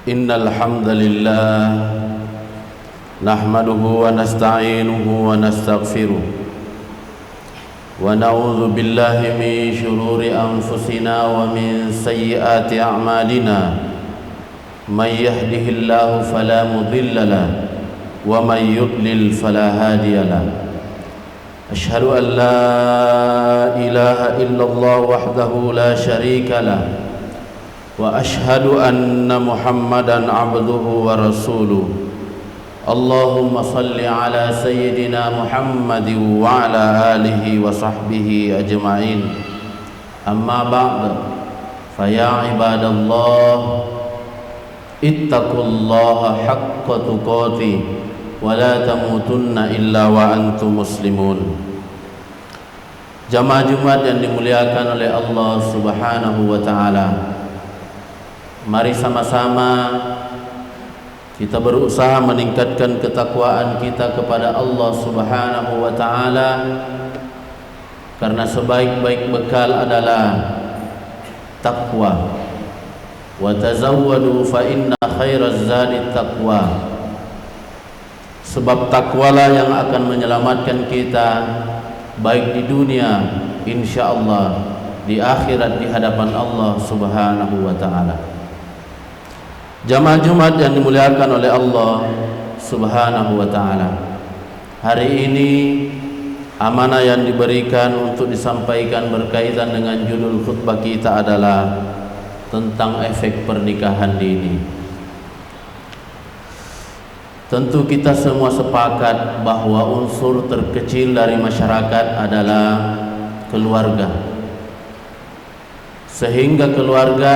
Innal hamdalillah nahmaduhu wa nasta'inuhu wa nastaghfiruh wa na'udzu billahi min shururi anfusina wa min sayyiati a'malina may yahdihillahu fala mudilla lahu wa may yudlil fala hadiya lahu. Ashhadu an la ilaha illallah wahdahu la syarika lahu wa ashhadu anna Muhammadan abduhu wa rasuluh. Allahumma salli ala sayyidina Muhammadin wa ala alihi wa sahbihi ajma'in. Amma ba'd, fa ya ibadallah ittaqullaha haqqa tuqatih wa la tamutunna illa wa antum muslimun. Jamaah Jumat yang dimuliakan oleh Allah Subhanahu wa taala, mari sama-sama kita berusaha meningkatkan ketakwaan kita kepada Allah Subhanahu wa taala, karena sebaik-baik bekal adalah takwa. Wa tazawwadu fa inna khairaz zadi taqwa. Sebab takwalah yang akan menyelamatkan kita baik di dunia insyaallah, di akhirat di hadapan Allah Subhanahu wa taala. Jamaah Jumat yang dimuliakan oleh Allah Subhanahu wa taala, hari ini amanah yang diberikan untuk disampaikan berkaitan dengan judul khutbah kita adalah tentang efek pernikahan dini. Tentu kita semua sepakat bahwa unsur terkecil dari masyarakat adalah keluarga, sehingga keluarga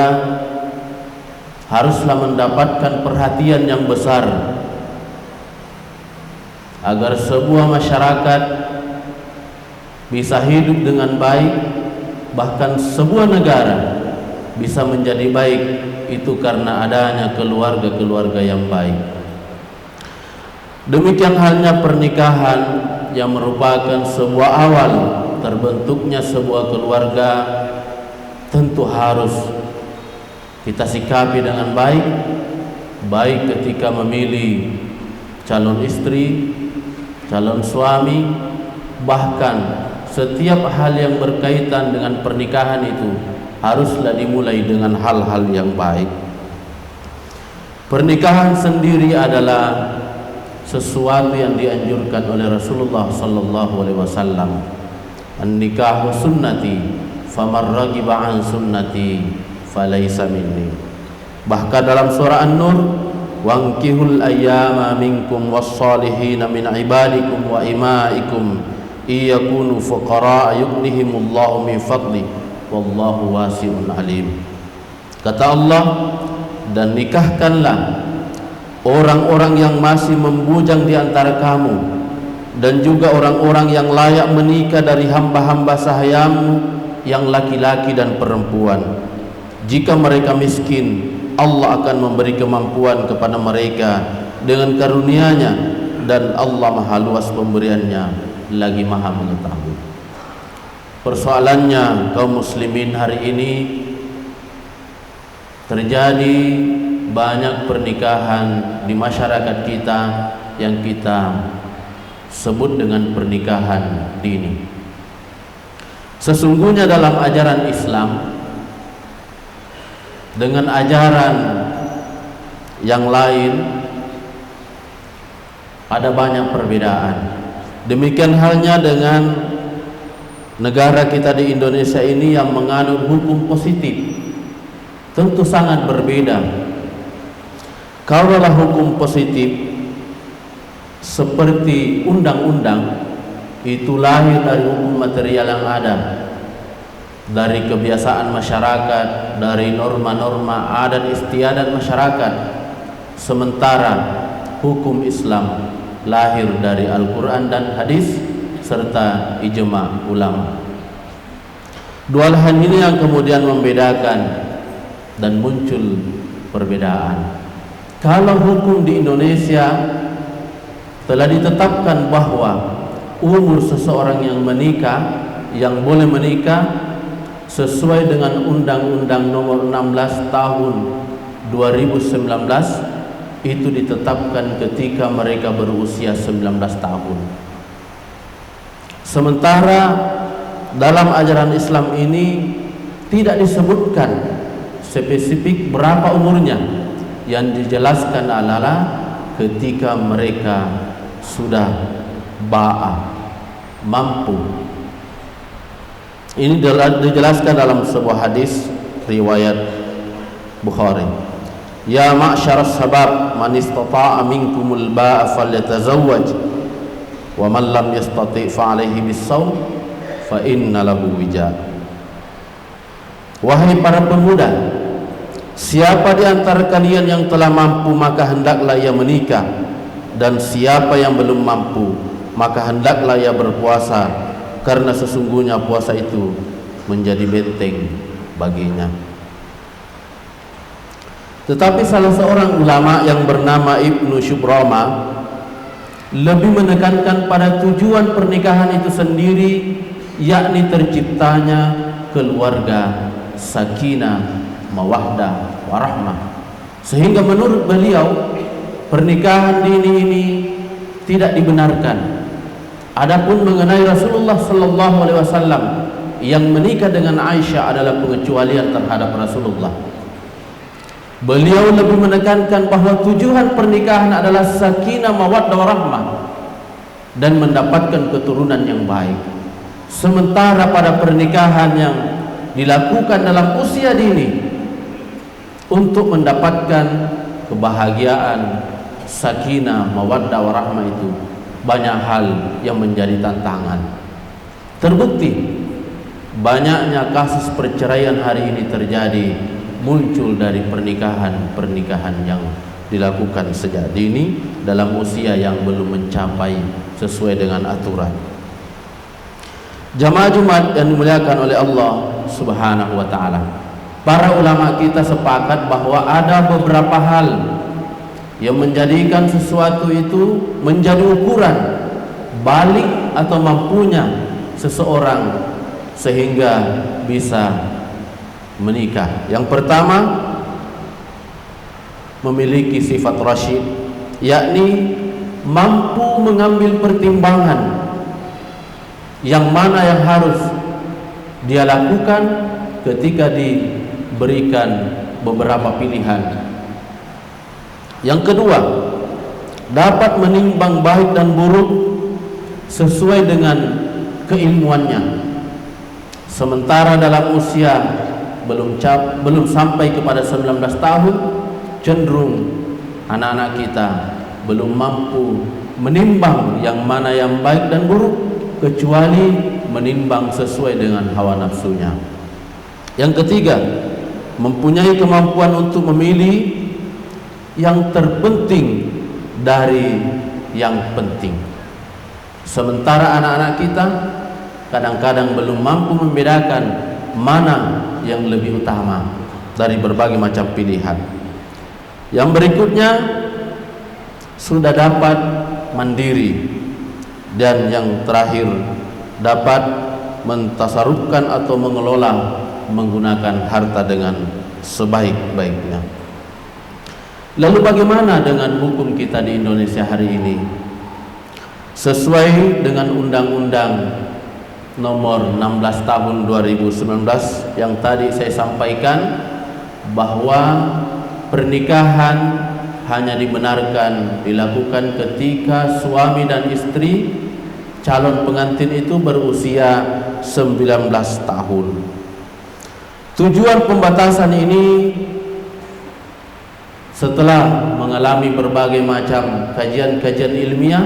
haruslah mendapatkan perhatian yang besar agar sebuah masyarakat bisa hidup dengan baik, bahkan sebuah negara bisa menjadi baik itu karena adanya keluarga-keluarga yang baik. Demikian halnya pernikahan yang merupakan sebuah awal terbentuknya sebuah keluarga, tentu harus kita sikapi dengan baik, baik ketika memilih calon istri, calon suami, bahkan setiap hal yang berkaitan dengan pernikahan itu haruslah dimulai dengan hal-hal yang baik. Pernikahan sendiri adalah sesuatu yang dianjurkan oleh Rasulullah sallallahu alaihi wasallam. An-nikahu sunnati faman ragiba an sunnati falaysa minni. Bahkan dalam surah An-Nur, wankihul ayyama minkum was-salihin min ibadikum wa imaikum iyakunu fuqara yughnihimullahu min fadli wallahu wasi'un alim. Kata Allah, dan nikahkanlah orang-orang yang masih membujang di antara kamu dan juga orang-orang yang layak menikah dari hamba-hamba sahayamu yang laki-laki dan perempuan. Jika mereka miskin, Allah akan memberi kemampuan kepada mereka dengan karunia-Nya, dan Allah maha luas pemberiannya lagi maha mengetahui. Persoalannya, kaum muslimin hari ini terjadi banyak pernikahan di masyarakat kita yang kita sebut dengan pernikahan dini. Sesungguhnya dalam ajaran Islam dengan ajaran yang lain ada banyak perbedaan. Demikian halnya dengan negara kita di Indonesia ini yang menganut hukum positif, tentu sangat berbeda. Kalaulah hukum positif seperti undang-undang itu lahir dari hukum material yang ada, dari kebiasaan masyarakat, dari norma-norma adat istiadat masyarakat. Sementara hukum Islam lahir dari Al-Quran dan hadis serta ijma' ulama. Dua hal ini yang kemudian membedakan dan muncul perbedaan. Kalau hukum di Indonesia telah ditetapkan bahwa umur seseorang yang menikah, yang boleh menikah sesuai dengan Undang-Undang Nomor 16 Tahun 2019 itu ditetapkan ketika mereka berusia 19 tahun. Sementara dalam ajaran Islam ini tidak disebutkan spesifik berapa umurnya, yang dijelaskan adalah ketika mereka sudah ba'a, mampu. Ini dijelaskan dalam sebuah hadis riwayat Bukhari. Ya ma'syar as-sabab man istata'a minkumul ba'a falyatazawwaj wa man lam yastati' fa 'alaihi bis-shaum fa inna lahu wija. Wahai para pemuda, siapa di antara kalian yang telah mampu maka hendaklah ia menikah, dan siapa yang belum mampu maka hendaklah ia berpuasa, karena sesungguhnya puasa itu menjadi benteng baginya. Tetapi salah seorang ulama yang bernama Ibnu Syubrama lebih menekankan pada tujuan pernikahan itu sendiri, yakni terciptanya keluarga sakinah, mawaddah, warahmah. Sehingga menurut beliau pernikahan dini ini tidak dibenarkan. Adapun mengenai Rasulullah sallallahu alaihi wasallam yang menikah dengan Aisyah adalah pengecualian terhadap Rasulullah. Beliau lebih menekankan bahwa tujuan pernikahan adalah sakinah, mawaddah, warahmah dan mendapatkan keturunan yang baik. Sementara pada pernikahan yang dilakukan dalam usia dini untuk mendapatkan kebahagiaan, sakinah, mawaddah, warahmah itu banyak hal yang menjadi tantangan. Terbukti banyaknya kasus perceraian hari ini terjadi muncul dari pernikahan yang dilakukan sejak dini dalam usia yang belum mencapai sesuai dengan aturan. Jamaah Jumat yang dimuliakan oleh Allah Subhanahu wa taala. Para ulama kita sepakat bahwa ada beberapa hal yang menjadikan sesuatu itu menjadi ukuran balik atau mampunya seseorang sehingga bisa menikah. Yang pertama, memiliki sifat rasyid, yakni mampu mengambil pertimbangan yang mana yang harus dia lakukan ketika diberikan beberapa pilihan. Yang kedua, dapat menimbang baik dan buruk sesuai dengan keilmuannya. Sementara dalam usia belum sampai kepada 19 tahun, cenderung anak-anak kita belum mampu menimbang yang mana yang baik dan buruk, kecuali menimbang sesuai dengan hawa nafsunya. Yang ketiga, mempunyai kemampuan untuk memilih yang terpenting dari yang penting. Sementara anak-anak kita kadang-kadang belum mampu membedakan mana yang lebih utama dari berbagai macam pilihan. Yang berikutnya, sudah dapat mandiri, dan yang terakhir dapat mentasarufkan atau mengelola menggunakan harta dengan sebaik-baiknya. Lalu bagaimana dengan hukum kita di Indonesia hari ini? Sesuai dengan Undang-Undang nomor 16 tahun 2019 yang tadi saya sampaikan, bahwa pernikahan hanya dibenarkan dilakukan ketika suami dan istri calon pengantin itu berusia 19 tahun. Tujuan pembatasan ini setelah mengalami berbagai macam kajian-kajian ilmiah,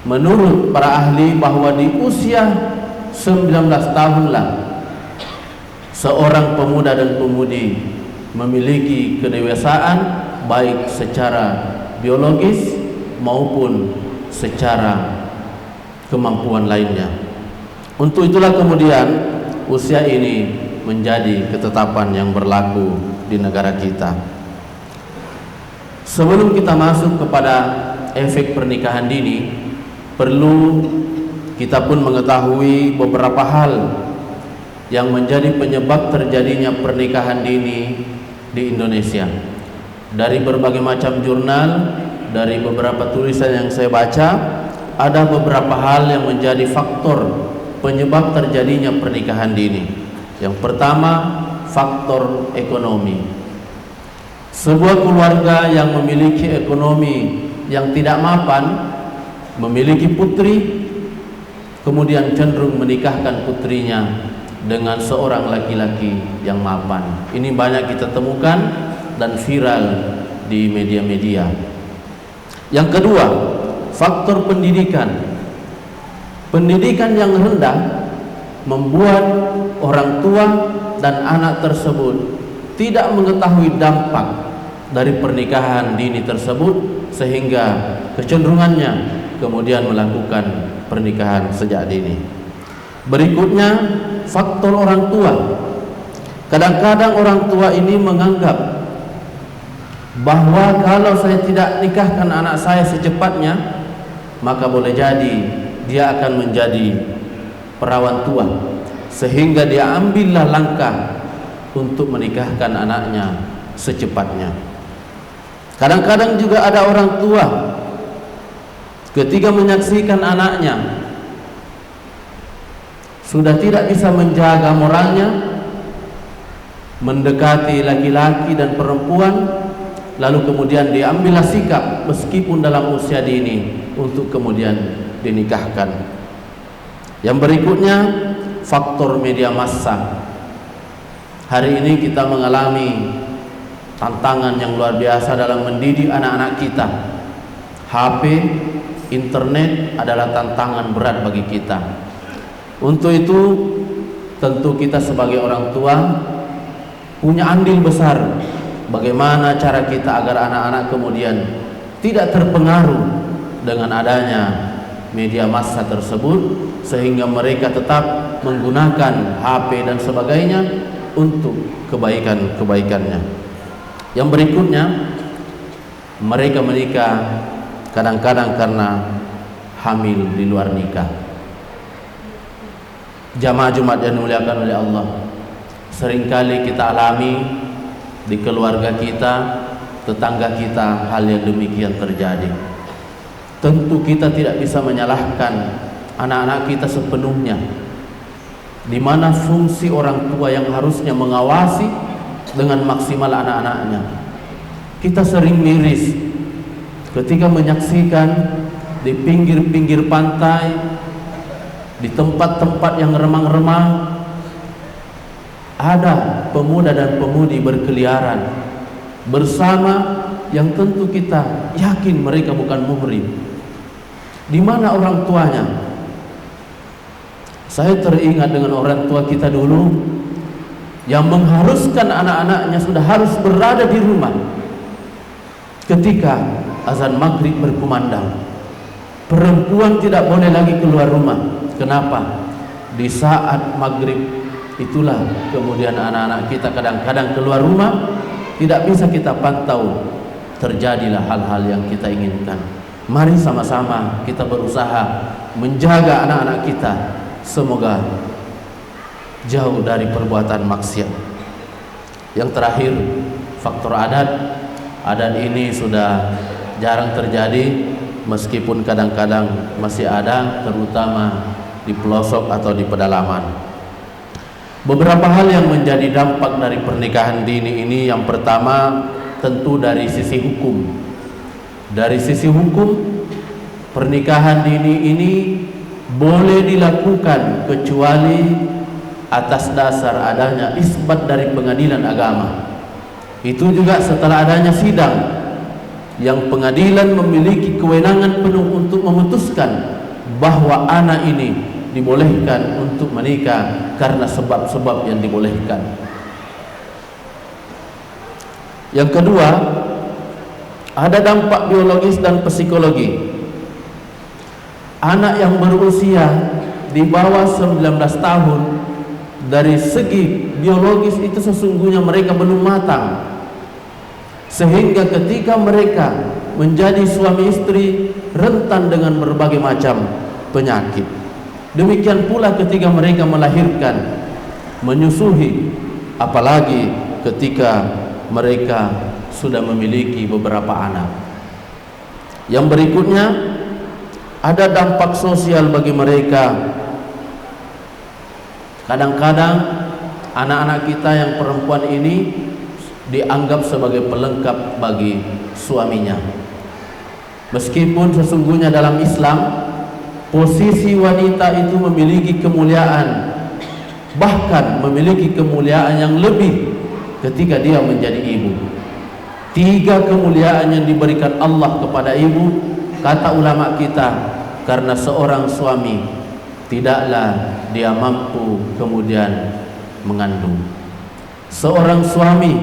menurut para ahli bahwa di usia 19 tahunlah seorang pemuda dan pemudi memiliki kedewasaan baik secara biologis maupun secara kemampuan lainnya. Untuk itulah kemudian usia ini menjadi ketetapan yang berlaku di negara kita. Sebelum kita masuk kepada efek pernikahan dini, perlu kita pun mengetahui beberapa hal yang menjadi penyebab terjadinya pernikahan dini di Indonesia. Dari berbagai macam jurnal, dari beberapa tulisan yang saya baca, ada beberapa hal yang menjadi faktor penyebab terjadinya pernikahan dini. Yang pertama, faktor ekonomi. Sebuah keluarga yang memiliki ekonomi yang tidak mapan, memiliki putri, kemudian cenderung menikahkan putrinya dengan seorang laki-laki yang mapan. Ini banyak kita temukan dan viral di media-media. Yang kedua, faktor pendidikan. Pendidikan yang rendah membuat orang tua dan anak tersebut tidak mengetahui dampak dari pernikahan dini tersebut, sehingga kecenderungannya kemudian melakukan pernikahan sejak dini. Berikutnya, faktor orang tua. Kadang-kadang orang tua ini menganggap bahwa kalau saya tidak nikahkan anak saya secepatnya, maka boleh jadi dia akan menjadi perawan tua, sehingga dia ambillah langkah untuk menikahkan anaknya secepatnya. Kadang-kadang juga ada orang tua ketika menyaksikan anaknya sudah tidak bisa menjaga moralnya, mendekati laki-laki dan perempuan, lalu kemudian diambillah sikap meskipun dalam usia dini untuk kemudian dinikahkan. Yang berikutnya, faktor media massa. Hari ini kita mengalami tantangan yang luar biasa dalam mendidik anak-anak kita. HP, internet adalah tantangan berat bagi kita. Untuk itu, tentu kita sebagai orang tua punya andil besar bagaimana cara kita agar anak-anak kemudian tidak terpengaruh dengan adanya media massa tersebut, sehingga mereka tetap menggunakan HP dan sebagainya untuk kebaikan-kebaikannya. Yang berikutnya, mereka menikah kadang-kadang karena hamil di luar nikah. Jamaah Jumat yang dimuliakan oleh Allah, seringkali kita alami di keluarga kita, tetangga kita, hal yang demikian terjadi. Tentu kita tidak bisa menyalahkan anak-anak kita sepenuhnya, di mana fungsi orang tua yang harusnya mengawasi dengan maksimal anak-anaknya. Kita sering miris ketika menyaksikan di pinggir-pinggir pantai, di tempat-tempat yang remang-remang, ada pemuda dan pemudi berkeliaran bersama yang tentu kita yakin mereka bukan muhrim. Di mana orang tuanya? Saya teringat dengan orang tua kita dulu yang mengharuskan anak-anaknya sudah harus berada di rumah ketika azan maghrib berkumandang. Perempuan tidak boleh lagi keluar rumah. Kenapa? Di saat maghrib itulah kemudian anak-anak kita kadang-kadang keluar rumah, tidak bisa kita pantau, terjadilah hal-hal yang kita inginkan. Mari sama-sama kita berusaha menjaga anak-anak kita, semoga jauh dari perbuatan maksiat. Yang terakhir, faktor adat. Adat ini sudah jarang terjadi, meskipun kadang-kadang masih ada, terutama di pelosok atau di pedalaman. Beberapa hal yang menjadi dampak dari pernikahan dini ini, yang pertama tentu dari sisi hukum. Dari sisi hukum, pernikahan dini ini boleh dilakukan kecuali atas dasar adanya isbat dari pengadilan agama. Itu juga setelah adanya sidang yang pengadilan memiliki kewenangan penuh untuk memutuskan bahwa anak ini dibolehkan untuk menikah karena sebab-sebab yang dibolehkan. Yang kedua, ada dampak biologis dan psikologi. Anak yang berusia di bawah 19 tahun, dari segi biologis itu sesungguhnya mereka belum matang, sehingga ketika mereka menjadi suami istri rentan dengan berbagai macam penyakit. Demikian pula ketika mereka melahirkan, menyusui, apalagi ketika mereka sudah memiliki beberapa anak. Yang berikutnya, ada dampak sosial bagi mereka. Kadang-kadang anak-anak kita yang perempuan ini dianggap sebagai pelengkap bagi suaminya. Meskipun sesungguhnya dalam Islam posisi wanita itu memiliki kemuliaan, bahkan memiliki kemuliaan yang lebih ketika dia menjadi ibu. 3 kemuliaan yang diberikan Allah kepada ibu, kata ulama kita, karena seorang suami tidaklah dia mampu kemudian mengandung. Seorang suami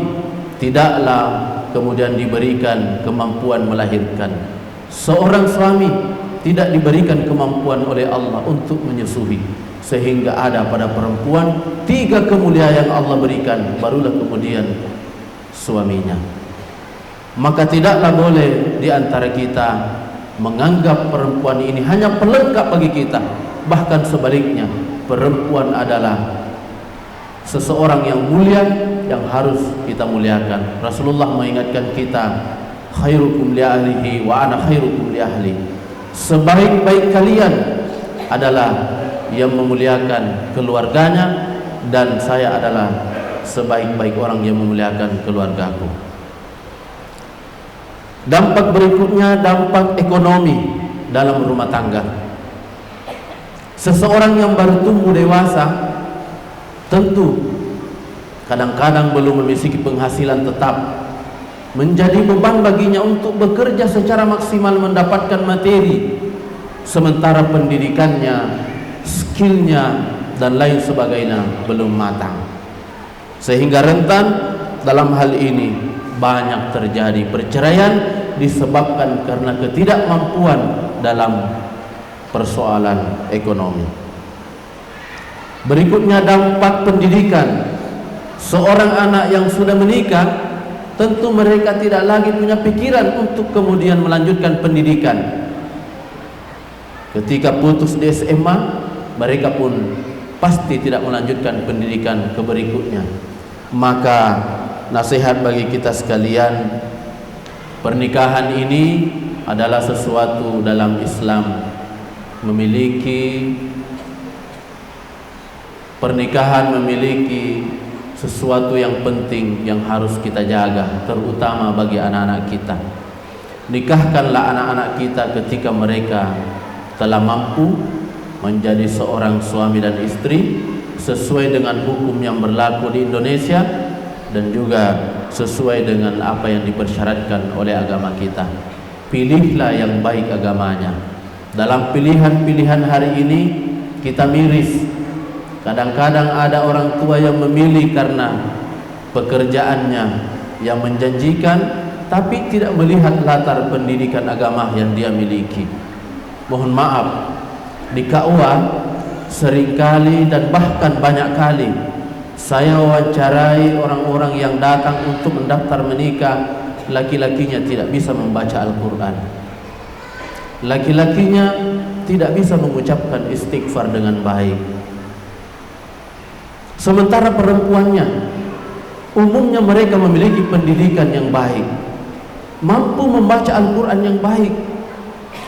tidaklah kemudian diberikan kemampuan melahirkan. Seorang suami tidak diberikan kemampuan oleh Allah untuk menyusui, sehingga ada pada perempuan 3 kemuliaan yang Allah berikan, barulah kemudian suaminya. Maka tidaklah boleh di antara kita menganggap perempuan ini hanya pelengkap bagi kita. Bahkan sebaliknya, perempuan adalah seseorang yang mulia yang harus kita muliakan. Rasulullah mengingatkan kita, khairukum li ahlihi wa ana khairukum li ahli. Sebaik-baik kalian adalah yang memuliakan keluarganya, dan saya adalah sebaik-baik orang yang memuliakan keluargaku. Dampak berikutnya, dampak ekonomi dalam rumah tangga. Seseorang yang baru tumbuh dewasa tentu kadang-kadang belum memiliki penghasilan tetap. Menjadi beban baginya untuk bekerja secara maksimal mendapatkan materi, sementara pendidikannya, skillnya, dan lain sebagainya belum matang. Sehingga rentan dalam hal ini banyak terjadi perceraian disebabkan karena ketidakmampuan dalam persoalan ekonomi. Berikutnya, dampak pendidikan. Seorang anak yang sudah menikah, tentu mereka tidak lagi punya pikiran untuk kemudian melanjutkan pendidikan. Ketika putus di SMA, mereka pun pasti tidak melanjutkan pendidikan ke berikutnya. Maka nasihat bagi kita sekalian, pernikahan ini adalah sesuatu dalam Islam, pernikahan memiliki sesuatu yang penting yang harus kita jaga, terutama bagi anak-anak kita. Nikahkanlah anak-anak kita ketika mereka telah mampu menjadi seorang suami dan istri sesuai dengan hukum yang berlaku di Indonesia dan juga sesuai dengan apa yang dipersyaratkan oleh agama kita. Pilihlah yang baik agamanya. Dalam pilihan-pilihan hari ini kita miris. Kadang-kadang ada orang tua yang memilih karena pekerjaannya yang menjanjikan, tapi tidak melihat latar pendidikan agama yang dia miliki. Mohon maaf, di KUA seringkali dan bahkan banyak kali saya wawancarai orang-orang yang datang untuk mendaftar menikah, laki-lakinya tidak bisa membaca Al-Quran, laki-lakinya tidak bisa mengucapkan istighfar dengan baik. Sementara perempuannya umumnya mereka memiliki pendidikan yang baik, mampu membaca Al-Quran yang baik.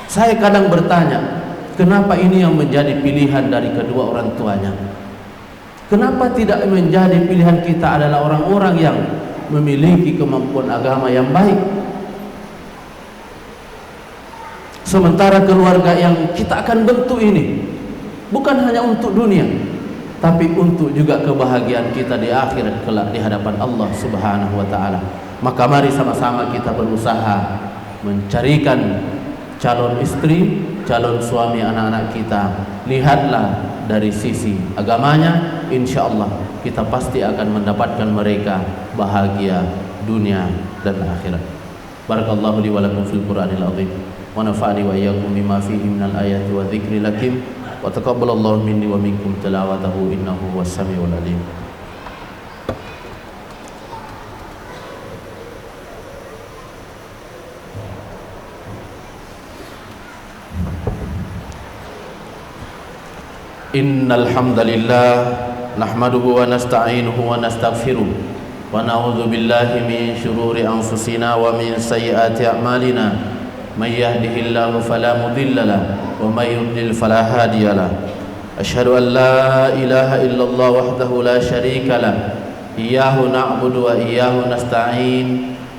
Saya kadang bertanya, kenapa ini yang menjadi pilihan dari kedua orang tuanya? Kenapa tidak menjadi pilihan kita adalah orang-orang yang memiliki kemampuan agama yang baik? Sementara keluarga yang kita akan bentuk ini bukan hanya untuk dunia, tapi untuk juga kebahagiaan kita di akhirat kelak di hadapan Allah Subhanahu wa taala. Maka mari sama-sama kita berusaha mencarikan calon istri, calon suami anak-anak kita. Lihatlah dari sisi agamanya, insyaallah kita pasti akan mendapatkan mereka bahagia dunia dan akhirat. Barakallahu li wa lakum fil Qur'anil azim wa nafa'ani wa iyyakum bima fihi minal ayati wa dzikril hakim. Wa taqabbalallahu minni wa minkum tilawatahu innahu huwas samiul alim. Innal hamdalillah nahmaduhu wa nasta'inuhu wa nastaghfiruh ونعوذ بالله من شرور أنفسنا ومن سيئات أعمالنا من يهده الله فلا مضل له ومن يضلل فلا هادي له أشهد أن لا إله إلا الله وحده لا شريك له إياه نعبد وإياه نستعين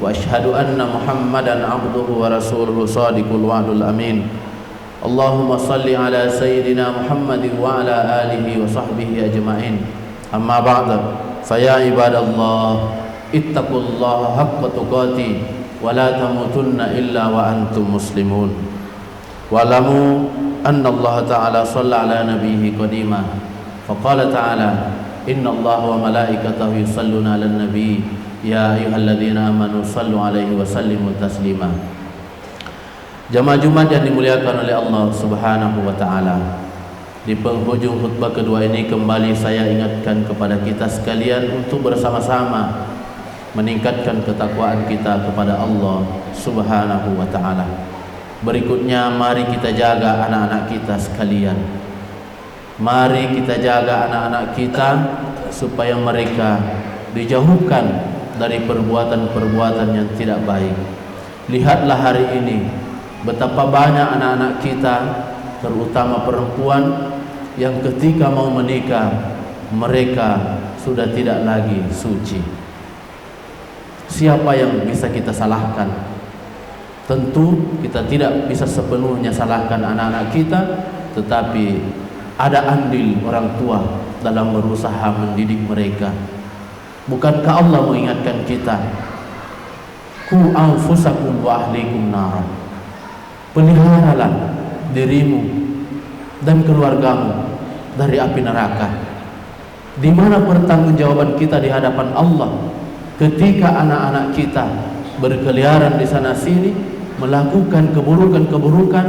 وأشهد أن محمدا عبده ورسوله صادق الوعد الأمين اللهم صل على سيدنا محمد وعلى آله وصحبه أجمعين أما بعد فيا عباد الله اتقوا الله حق تقاته ولا تموتن إلا وأنتم مسلمون واعلموا أن الله تعالى صلى على نبيه قديما فقال تعالى إن الله وملائكته يصلون على النبي يا أيها الذين آمنوا صلوا عليه وسلموا تسليما. Jamaah Jumat yang dimuliakan oleh Allah Subhanahu wa taala. Di penghujung khutbah kedua ini kembali saya ingatkan kepada kita sekalian untuk bersama-sama meningkatkan ketakwaan kita kepada Allah Subhanahu wa taala. Berikutnya mari kita jaga anak-anak kita sekalian. Mari kita jaga anak-anak kita supaya mereka dijauhkan dari perbuatan-perbuatan yang tidak baik. Lihatlah hari ini betapa banyak anak-anak kita, terutama perempuan, yang ketika mau menikah mereka sudah tidak lagi suci. Siapa yang bisa kita salahkan? Tentu kita tidak bisa sepenuhnya salahkan anak-anak kita, tetapi ada andil orang tua dalam berusaha mendidik mereka. Bukankah Allah mengingatkan kita, Qu anfusakum wa ahlikum nar. Peliharalah dirimu dan keluargamu dari api neraka. Di mana pertanggungjawaban kita di hadapan Allah ketika anak-anak kita berkeliaran di sana sini melakukan keburukan-keburukan?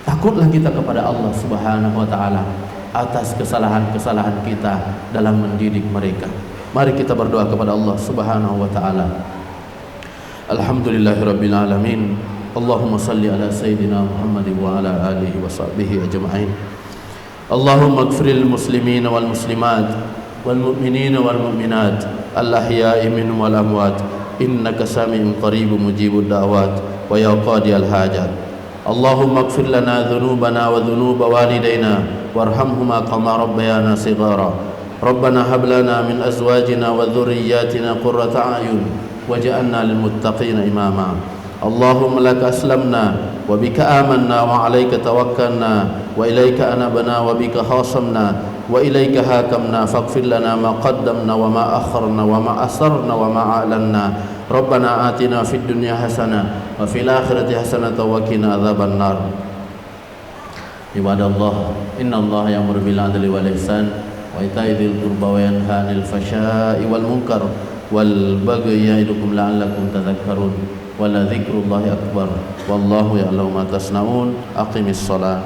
Takutlah kita kepada Allah Subhanahu wa taala atas kesalahan-kesalahan kita dalam mendidik mereka. Mari kita berdoa kepada Allah Subhanahu wa taala. Alhamdulillahirabbil alamin. Allahumma salli ala sayyidina Muhammad wa ala alihi wa sahbihi ajma'in. Allahumma ighfiril muslimin wal muslimat wal mu'minin wal mu'minat al ahya'i minhum wal amwat innaka sami'un qaribun mujibud da'wat wa ya qadiyal hajat. Allahumma ighfir lana dhunubana wa dhunuba walidayna warhamhuma kama rabbayana shighara. Rabbana hab lana min azwajina wa dhurriyyatina qurrata a'yun waj'alna lil muttaqina imama. Allahumma laka aslamna wa bika amanna wa alayka tawakkalna wa ilayka anabna wa bika khasamna wa ilayka hakamna faghfir lana ma qaddamna wa ma akharna wa ma asarna wa ma a'lanna. Rabbana atina fid dunya hasanah wa fil akhirati hasanah wa qina adzaban nar. Ibadallah, innallaha ya'muru bil 'adli wal ihsan wa ita'i dzil qurba wa yanha 'anil fahsya'i wal munkar wal bagyi ya'idukum la'allakum tadhakkarun. Wala dzikrullahi akbar wallahu ya'lamu ma tasnaun. Aqimis shalah.